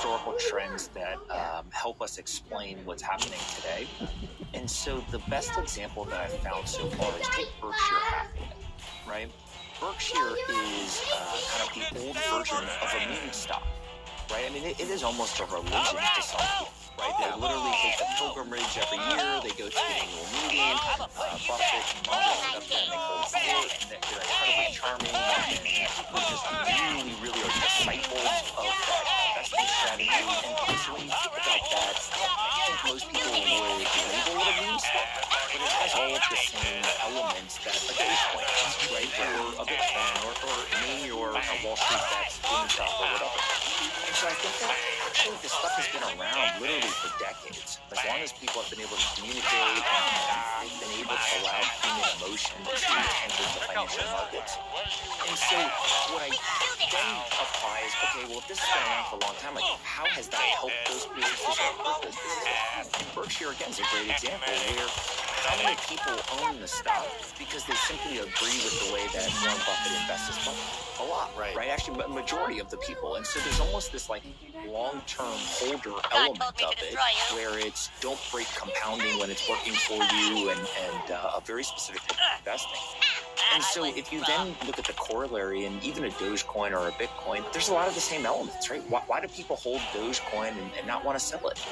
historical trends that help us explain what's happening today. And so the best example that I've found so far is take Berkshire Hathaway, right? Berkshire is kind of the old version of a meme stock, right? I mean, it is almost a religion to some people, right? They literally take the pilgrimage every year. They go to the annual meeting. Buffett and Munger end up there and they go to it, and they're incredibly charming. And people just really are disciples of that investing strategy. And so when you think about that, I think most people would label it a meme stock, but it has all of the same elements that a Dogecoin has, right? Or a Bitcoin, or me, or a Wall Street Bets, GameStop, or whatever. And so I think that actually this stuff has been around literally for decades. As long as people have been able to communicate and they've been able to allow human emotion to enter the financial markets. And so what I then apply is, okay, well, if this has been around for a long time, like, how has that helped those businesses or hurt those businesses? And Berkshire, again, is a great example where how many people own the stock because they simply agree with the way that Warren Buffett invests his money? A lot, right? Actually, a majority of the people. And so there's almost this like long-term holder element of it where it's don't break compounding when it's working for you and a very specific type of investing. And so if you then look at the corollary and even a Dogecoin or a Bitcoin, there's a lot of the same elements, right? Why do people hold Dogecoin and not want to sell it?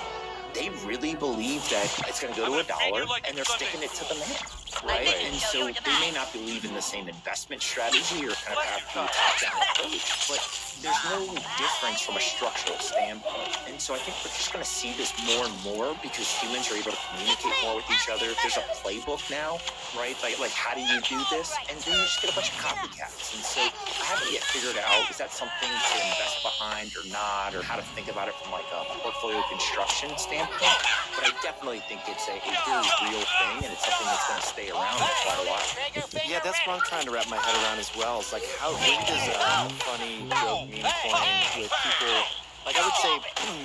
They really believe that it's going to go to $1 and they're sticking it to the man, right? And so they may not believe in the same investment strategy or kind of have the top-down approach, but there's no difference from a structural standpoint. And so I think we're just going to see this more and more because humans are able to communicate more with each other. There's a playbook now, right? Like how do you do this? And then you just get a bunch of copycats. And so I haven't yet figured out, is that something to invest behind or not, or how to think about it from like a portfolio construction standpoint. But I definitely think it's a very real thing, and it's something that's going to stay around for quite a while. Yeah, that's what I'm trying to wrap my head around as well. It's like, when does a funny joke meme coin with people, like I would say,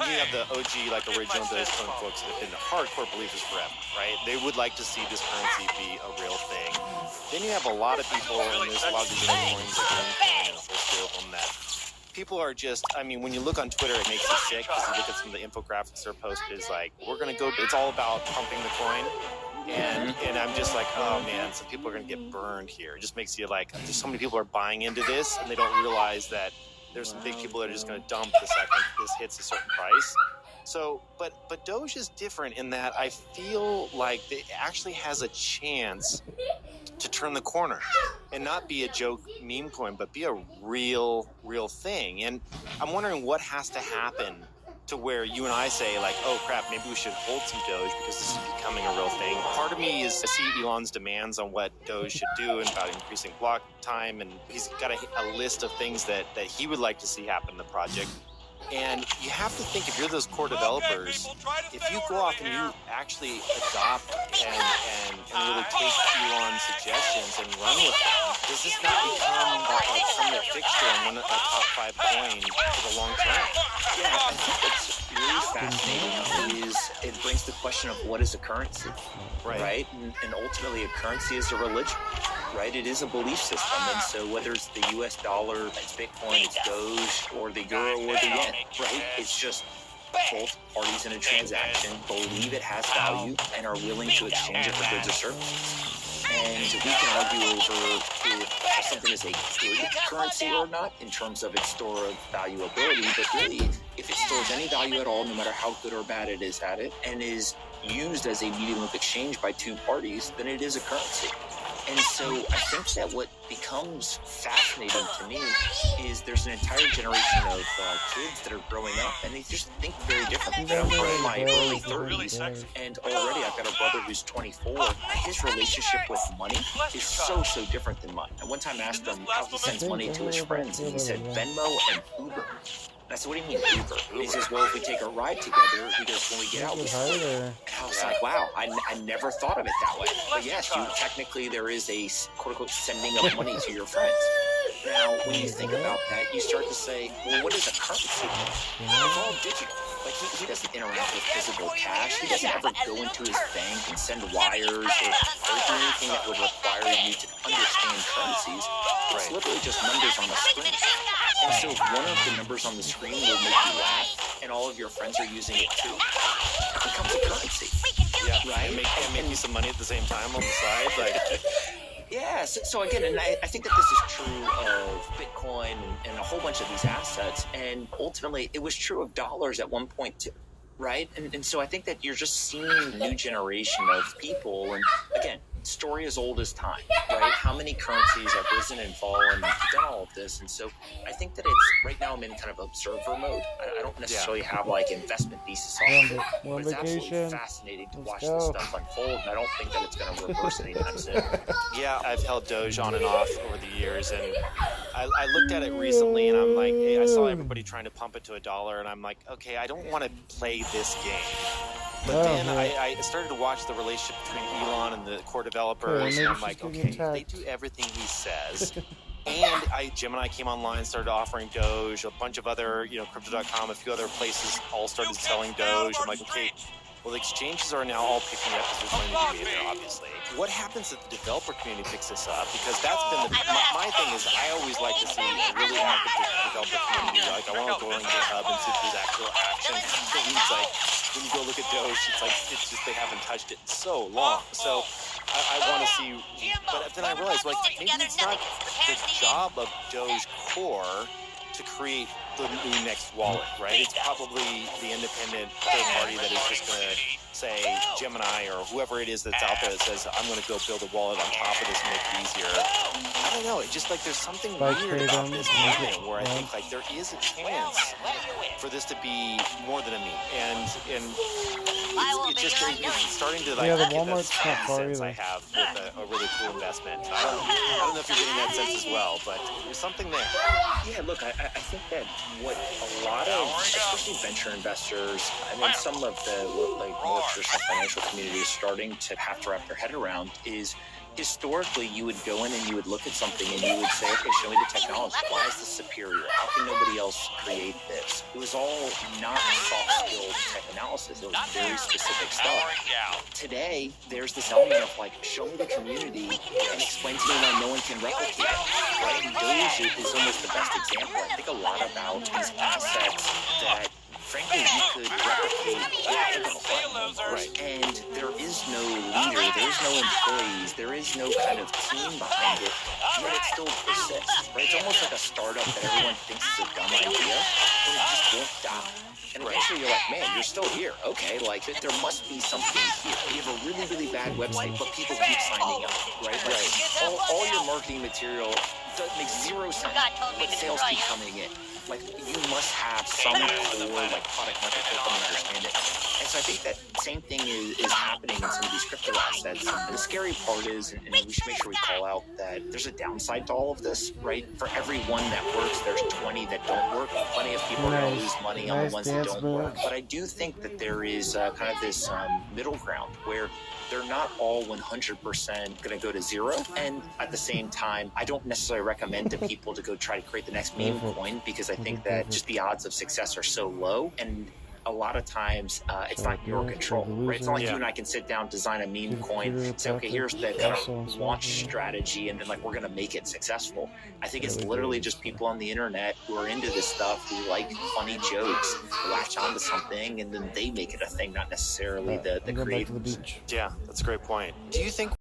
you have the OG, like original Dogecoin folks that have been hardcore believers forever, right? They would like to see this currency be a real thing. Then you have a lot of people, and there's a lot of these coins, like Bitcoin and a whole slew of them that people are just, I mean, when you look on Twitter, it makes you sick because you look at some of the infographics that are posted. It's like, we're going to go, it's all about pumping the coin. And I'm just like, oh man, some people are going to get burned here. It just makes you like, just so many people are buying into this and they don't realize that there's some big people that are just going to dump the second this hits a certain price. So, but Doge is different in that I feel like it actually has a chance to turn the corner and not be a joke meme coin, but be a real thing. And I'm wondering what has to happen to where you and I say like, oh crap, maybe we should hold some Doge because this is becoming a real thing. Part of me is to see Elon's demands on what Doge should do and about increasing block time. And he's got a list of things that he would like to see happen in the project. And you have to think, if you're those core developers, if you go off and you actually adopt and really take Elon's suggestions and run with them, does this not become a permanent fixture and one of the top 5 coin for the long term? Yeah, I think what's really fascinating is it brings the question of what is a currency, right? And ultimately a currency is a religion, right? It is a belief system. And so whether it's the US dollar, it's Bitcoin, it's Doge, or the euro or the yen, right? It's just both parties in a transaction believe it has value and are willing to exchange it for goods or services. And we can argue over if something is a good currency or not in terms of its store of valuability, but really, if it stores any value at all, no matter how good or bad it is at it, and is used as a medium of exchange by two parties, then it is a currency. And so I think that what becomes fascinating to me is there's an entire generation of kids that are growing up and they just think very differently. I'm in my early 30s and already I've got a brother who's 24. His relationship with money is so different than mine. I one time asked him how he sends money to his friends and he said Venmo and Uber. And I said, what do you mean Uber? He says, well, if we take a ride together, he goes, when we get out, we split. And I was like, wow, I never thought of it that way. But yes, technically there is a quote-unquote sending of money to your friends. Now, when you think about that, you start to say, well, what is a currency? It's all digital. Like, he doesn't interact with physical cash. He doesn't ever go into his bank and send wires or do anything that would require you to understand currencies. It's literally just numbers on a screen. And so one of the numbers on the screen will make you laugh, and all of your friends are using it too, it becomes a currency. Yeah, Right. And make you some money at the same time on the side. Like, Yeah, so again, and I think that this is true of Bitcoin and a whole bunch of these assets, and ultimately it was true of dollars at one point too, right? And so I think that you're just seeing a new generation of people, and again, story as old as time, right? How many currencies have risen and fallen, and done all of this, and so I think that it's, right now I'm in kind of observer mode. I don't necessarily have like investment thesis on it, We're on but it's absolutely vacation. fascinating to Let's watch go. this stuff unfold, and I don't think that it's going to reverse anytime soon. yeah, I've held Doge on and off over the years, and I looked at it recently, and I'm like, hey, I saw everybody trying to pump it to $1, and I'm like, okay, I don't want to play this game. But then I started to watch the relationship between Elon and the core developers, and I'm like, okay, they do everything he says. And Gemini came online, started offering Doge, a bunch of other, Crypto.com, a few other places all started selling Doge. I'm like, okay, well, the exchanges are now all picking up because there's money to be made there, obviously. What happens if the developer community picks this up? Because that's been my thing is I always like to see a really active developer community. Like, I want to go on GitHub and see if there's actual action. Things like, when you go look at Doge, it's just they haven't touched it in so long. So I want to see, but then I realized, like, maybe it's not the job of Doge Core to create the new next wallet, right? It's probably the independent third party that is just going to say, Gemini or whoever it is that's out there that says, I'm going to go build a wallet on top of this and make it easier. I don't know. It's just like there's something weird about this movement where I think like there is a chance for this to be more than a meme. And it's starting to like the get Walmart's that not far sense I either. have with a really cool investment. I don't know if you're getting that sense as well, but there's something there. Yeah, look, I think that what a lot of, especially venture investors, and then some of the like more traditional financial community is starting to have to wrap their head around is, historically, you would go in and you would look at something and you would say, okay, show me the technology. Why is this superior? How can nobody else create this? It was all not soft skill tech analysis. It was very specific stuff. Today, there's this element of like, show me the community and explain to me why no one can replicate it. Right? And Doge is almost the best example. I think a lot about these assets that, frankly, you could replicate right. And there is no leader, there's no employees, there is no kind of team behind it, yet it still persists. Right? It's almost like a startup that everyone thinks is a dumb idea, but it just won't die. And eventually you're like, man, you're still here. Okay, like there must be something here. You have a really, really bad website, but people keep signing up, right? Like, all your marketing material makes zero sense, but sales keep coming in. Like, you must have some core, like, product market fit to understand it. And so I think that same thing is happening in some of these crypto assets. And the scary part is, and we should make sure we call out that there's a downside to all of this, right? For every one that works, there's 20 that don't work. Plenty of people are going to lose money on the ones that don't work. But I do think that there is kind of this middle ground where they're not all 100% going to go to zero. And at the same time, I don't necessarily recommend to people to go try to create the next meme coin, because I think that just the odds of success are so low. And a lot of times it's not your control, right? It's not like you and I can sit down, design a meme coin, say, okay, here's the kind of launch strategy, and then like we're going to make it successful. I think it's literally just people on the internet who are into this stuff, who like funny jokes, latch onto something, and then they make it a thing, not necessarily the creators. Yeah, that's a great point. Do you think